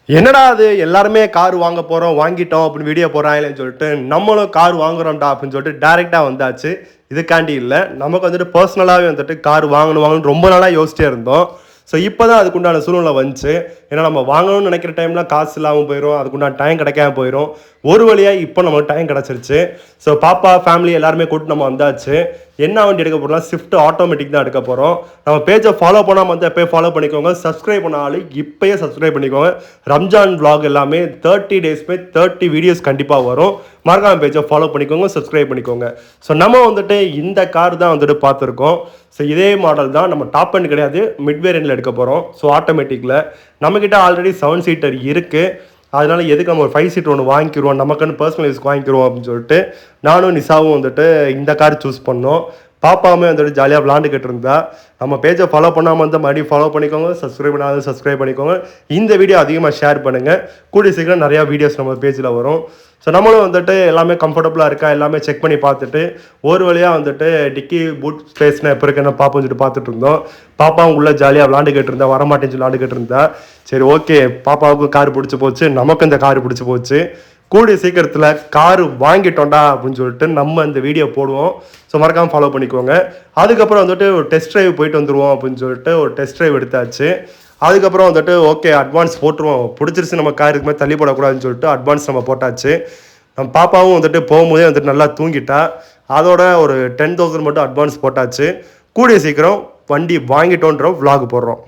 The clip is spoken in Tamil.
என்னடா அது எல்லாருமே கார் வாங்க போகிறோம் வாங்கிட்டோம் அப்படின்னு வீடியோ போகிறாங்களேன்னு சொல்லிட்டு நம்மளும் கார் வாங்குறோம்டா அப்படின்னு சொல்லிட்டு டேரெக்டாக வந்தாச்சு. இதுக்காண்டி இல்லை, நமக்கு வந்துட்டு பர்சனலாகவே வந்துட்டு கார் வாங்கணும்னு ரொம்ப நாளாக யோசிச்சிட்டே இருந்தோம். ஸோ இப்போ தான் அதுக்குண்டான சூழ்நிலை வந்துச்சு. ஏன்னா நம்ம வாங்கணும்னு நினைக்கிற டைமில் காசு இல்லாமல் போயிடும், அதுக்குண்டான டைம் கிடைக்காம போயிடும். ஒரு வழியாக இப்போ நமக்கு டைம் கிடச்சிருச்சு. ஸோ பாப்பா ஃபேமிலி எல்லாருமே கூப்பிட்டு நம்ம வந்தாச்சு. என்ன வண்டி எடுக்க போகிறோம்னா ஸ்விஃப்ட் ஆட்டோமேட்டிக் தான் எடுக்க போகிறோம். நம்ம பேஜை ஃபாலோ பண்ணாமல் வந்து எப்போயே ஃபாலோ பண்ணிக்கோங்க. சப்ஸ்கிரைப் பண்ணாலும் இப்போயே சப்ஸ்கிரைப் பண்ணிக்கோங்க. ரம்ஜான் vlog எல்லாமே 30 டேஸ்மே 30 வீடியோஸ் கண்டிப்பாக வரும். மறக்காம பேஜை ஃபாலோ பண்ணிக்கோங்க, சப்ஸ்கிரைப் பண்ணிக்கோங்க. ஸோ நம்ம வந்துட்டு இந்த கார் தான் வந்துட்டு பார்த்துருக்கோம். ஸோ இதே மாடல் தான், நம்ம டாப் அண்ட் கிடையாது, மிட் வேரியண்ட்டில் எடுக்க போகிறோம். ஸோ ஆட்டோமேட்டிக்கில் நம்மக்கிட்ட ஆல்ரெடி 7 சீட்டர் இருக்குது. அதனால எதுக்கு நம்ம ஒரு 5 சீட் ஒன்று வாங்கிக்கிறோம், நமக்குன்னு பர்சனல் யூஸ்க்கு வாங்கிக்கிறோம் அப்படின்னு சொல்லிட்டு நானும் நிசாவும் வந்துட்டு இந்த கார் சூஸ் பண்ணோம். பாப்பாவுமே வந்துட்டு ஜாலியாக விளாண்டுக்கிட்டு இருந்தா. நம்ம பேஜை ஃபாலோ பண்ணாமல் வந்து மறுபடியும் ஃபாலோ பண்ணிக்கோங்க, சப்ஸ்கிரைப் பண்ணாலும் சப்ஸ்கிரைப் பண்ணிக்கோங்க. இந்த வீடியோ அதிகமாக ஷேர் பண்ணுங்கள். கூடிய சீக்கிரம் நிறையா வீடியோஸ் நம்ம பேஜில் வரும். ஸோ நம்மளும் வந்துட்டு எல்லாமே கம்ஃபர்டபுளாக இருக்கா எல்லாமே செக் பண்ணி பார்த்துட்டு ஒரு வழியாக வந்துட்டு டிக்கி பூட் ஸ்பேஸ்னால் எப்போ இருக்குன்னு பாப்பா வந்துட்டு பார்த்துட்டு இருந்தோம். பாப்பாவும் உள்ளே ஜாலியாக விளாண்டுக்கிட்டு இருந்தா, வரமாட்டேன்னு சொல்லி விளாண்டுக்கிட்டு இருந்தா. சரி ஓகே, பாப்பாவுக்கும் கார் பிடிச்சி போச்சு, நமக்கும் இந்த கார் பிடிச்சி போச்சு. கூடிய சீக்கிரத்தில் கார் வாங்கிட்டோண்டா அப்படின்னு சொல்லிட்டு நம்ம இந்த வீடியோ போடுவோம். ஸோ மறக்காமல் ஃபாலோ பண்ணிக்கோங்க. அதுக்கப்புறம் வந்துட்டு ஒரு டெஸ்ட் ட்ரைவ் போயிட்டு வந்துடுவோம் அப்படின்னு சொல்லிட்டு ஒரு டெஸ்ட் ட்ரைவ் எடுத்தாச்சு. அதுக்கப்புறம் வந்துட்டு ஓகே அட்வான்ஸ் போட்டுருவோம், பிடிச்சிருச்சு நம்ம கார் இதுமாதிரி தள்ளி போடக்கூடாதுன்னு சொல்லிட்டு அட்வான்ஸ் நம்ம போட்டாச்சு. நம்ம பாப்பாவும் வந்துட்டு போகும்போதே வந்துட்டு நல்லா தூங்கிட்டா. அதோட ஒரு 10,000 மட்டும் அட்வான்ஸ் போட்டாச்சு. கூடிய சீக்கிரம் வண்டி வாங்கிட்டோன்ற vlog போடுறோம்.